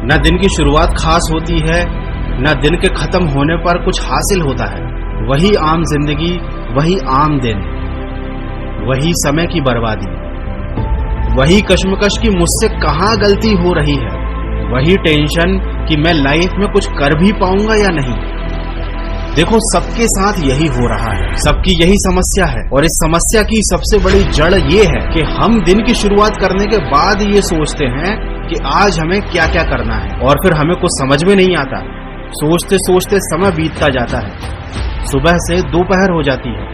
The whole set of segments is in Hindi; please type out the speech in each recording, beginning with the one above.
न दिन की शुरुआत खास होती है, न दिन के खत्म होने पर कुछ हासिल होता है। वही आम जिंदगी, वही आम दिन, वही समय की बर्बादी, वही कश्मकश की मुझसे कहाँ गलती हो रही है, वही टेंशन कि मैं लाइफ में कुछ कर भी पाऊंगा या नहीं। देखो, सबके साथ यही हो रहा है, सबकी यही समस्या है। और इस समस्या की सबसे बड़ी जड़ ये है कि हम दिन की शुरुआत करने के बाद ये सोचते हैं कि आज हमें क्या क्या करना है, और फिर हमें कुछ समझ में नहीं आता। सोचते सोचते समय बीतता जाता है, सुबह से दोपहर हो जाती है,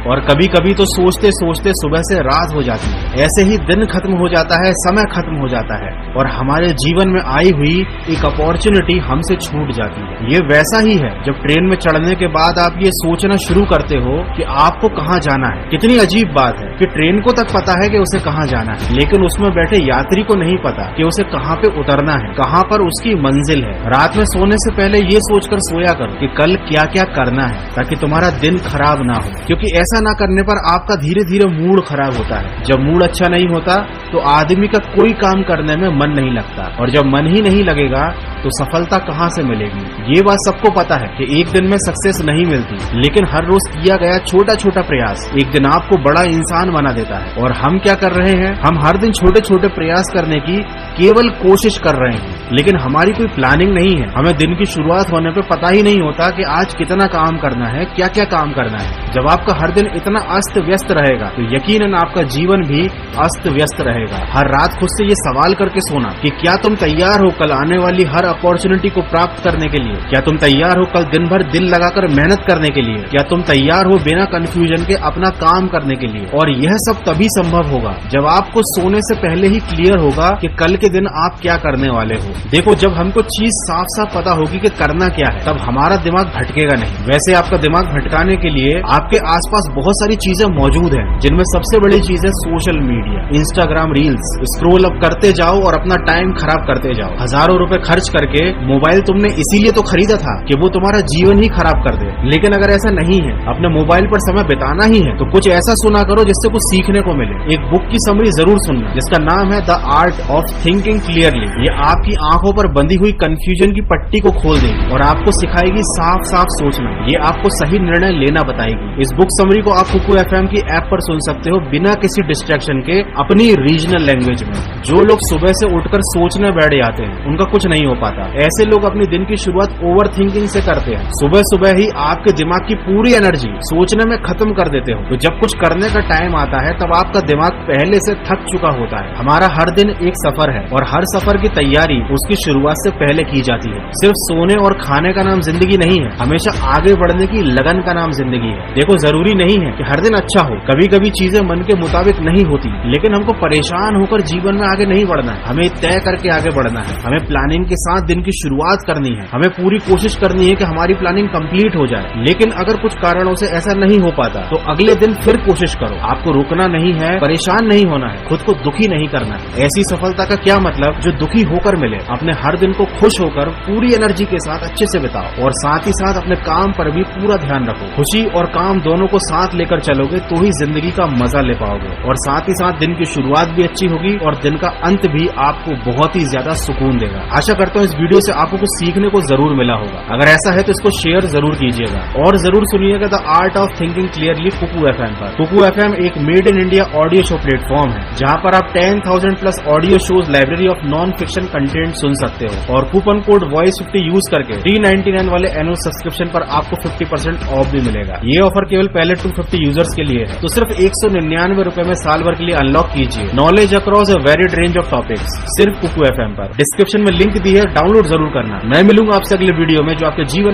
और कभी कभी तो सोचते सोचते सुबह से रात हो जाती है। ऐसे ही दिन खत्म हो जाता है, समय खत्म हो जाता है, और हमारे जीवन में आई हुई एक अपॉर्चुनिटी हमसे छूट जाती है। ये वैसा ही है जब ट्रेन में चढ़ने के बाद आप ये सोचना शुरू करते हो कि आपको कहाँ जाना है। कितनी अजीब बात है कि ट्रेन को तक पता है कि उसे कहाँ जाना है, लेकिन उसमें बैठे यात्री को नहीं पता कि उसे कहाँ पे उतरना है, कहाँ पर उसकी मंजिल है। रात में सोने से पहले ये सोचकर सोया करो कि कल क्या क्या करना है, ताकि तुम्हारा दिन खराब ना हो। क्योंकि ऐसा ना करने पर आपका धीरे धीरे मूड खराब होता है। जब मूड अच्छा नहीं होता तो आदमी का कोई काम करने में मन नहीं लगता, और जब मन ही नहीं लगेगा तो सफलता कहाँ से मिलेगी। ये बात सबको पता है कि एक दिन में सक्सेस नहीं मिलती, लेकिन हर रोज किया गया छोटा छोटा प्रयास एक दिन आपको बड़ा इंसान बना देता है। और हम क्या कर रहे हैं, हम हर दिन छोटे छोटे प्रयास करने की केवल कोशिश कर रहे हैं, लेकिन हमारी कोई प्लानिंग नहीं है। हमें दिन की शुरुआत होने पे पता ही नहीं होता कि आज कितना काम करना है, क्या क्या काम करना है। जब आपका हर दिन इतना अस्त व्यस्त रहेगा तो यकीनन आपका जीवन भी अस्त व्यस्त रहेगा। हर रात खुद से ये सवाल करके सोना कि क्या तुम तैयार हो कल आने वाली हर अपॉर्चुनिटी को प्राप्त करने के लिए। क्या तुम तैयार हो कल दिन भर दिल लगाकर मेहनत करने के लिए। क्या तुम तैयार हो बिना कंफ्यूजन के अपना काम करने के लिए। और यह सब तभी संभव होगा जब आपको सोने से पहले ही क्लियर होगा कि कल के दिन आप क्या करने वाले हो। देखो, जब हमको चीज साफ साफ पता होगी कि करना क्या है, तब हमारा दिमाग भटकेगा नहीं। वैसे आपका दिमाग भटकाने के लिए आपके आसपास बहुत सारी चीजें मौजूद हैं, जिनमें सबसे बड़ी चीज है social media, Instagram reels. Scroll up करते जाओ और अपना टाइम खराब करते जाओ। हजारों रुपए खर्च करके मोबाइल तुमने इसीलिए तो खरीदा था कि वो तुम्हारा जीवन ही खराब कर दे। लेकिन अगर ऐसा नहीं है, अपने मोबाइल पर समय बिताना ही है, तो कुछ ऐसा सुना करो जिससे कुछ सीखने को मिले। एक बुक की समरी जरूर सुनना, जिसका नाम है the art of thinking clearly. ये आपकी आंखों पर बंधी हुई कंफ्यूजन की पट्टी को खोल देगी और आपको सिखाएगी साफ साफ सोचना। ये आपको सही निर्णय लेना बताएगी। इस बुक समरी को आप कुकू एफएम की ऐप पर सुन सकते हो, बिना किसी डिस्ट्रैक्शन के, अपनी रीजनल लैंग्वेज में। जो लोग सुबह से उठकर सोचने बैठ जाते हैं, उनका कुछ नहीं हो पाता। ऐसे लोग अपनी दिन की शुरुआत ओवर थिंकिंग से करते हैं। सुबह सुबह ही आपके दिमाग की पूरी एनर्जी सोचने में खत्म कर देते हो, तो जब कुछ करने का टाइम आता है तब आपका दिमाग पहले से थक चुका होता है। हमारा हर दिन एक सफर है, और हर सफर की तैयारी उसकी शुरुआत से पहले की जाती है। सिर्फ सोने और खाने का नाम जिंदगी नहीं है, हमेशा आगे बढ़ने की लगन का नाम जिंदगी है। देखो, जरूरी नहीं है कि हर दिन अच्छा हो। कभी कभी चीजें मन के मुताबिक नहीं होती, लेकिन हमको परेशान होकर जीवन में आगे नहीं बढ़ना है। हमें तय करके आगे बढ़ना है। हमें प्लानिंग के साथ दिन की शुरुआत करनी है। हमें पूरी कोशिश करनी है कि हमारी प्लानिंग कंप्लीट हो जाए। लेकिन अगर कुछ कारणों से ऐसा नहीं हो पाता तो अगले दिन फिर कोशिश करो। आपको रुकना नहीं है, परेशान नहीं होना है, खुद को दुखी नहीं करना है। ऐसी सफलता का क्या मतलब जो दुखी होकर मिले। अपने हर दिन को खुश होकर पूरी एनर्जी के साथ अच्छे से बिताओ, और साथ ही साथ अपने काम पर भी पूरा ध्यान रखो। खुशी और काम दोनों को साथ लेकर चलोगे तो ही जिंदगी का मजा ले पाओगे, और साथ ही साथ दिन की शुरुआत भी अच्छी होगी और दिन का अंत भी आपको बहुत ही ज्यादा सुकून देगा। आशा करता हूँ इस वीडियो से आपको कुछ सीखने को जरूर मिला होगा। अगर ऐसा है तो इसको शेयर जरूर कीजिएगा, और जरूर सुनिएगा the art of thinking clearly Kuku FM पर। कुकू एफएम एक made in India audio show platform है, जहाँ पर आप 10,000 plus audio shows, library of non fiction content सुन सकते हो। और कूपन कोड वॉइस 50 यूज करके 399 वाले एनुअल सब्सक्रिप्शन पर आपको 50% ऑफ भी मिलेगा। ये ऑफर केवल पहले 250 यूजर्स के लिए है, तो सिर्फ 199 रुपए में साल भर के लिए अनलॉक कीजिए knowledge across a varied range of topics, सिर्फ कुकू एफएम पर। डिस्क्रिप्शन में लिंक दी है, डाउनलोड जरूर करना। मैं मिलूंगा आपसे अगले वीडियो में, जो आपके जीवन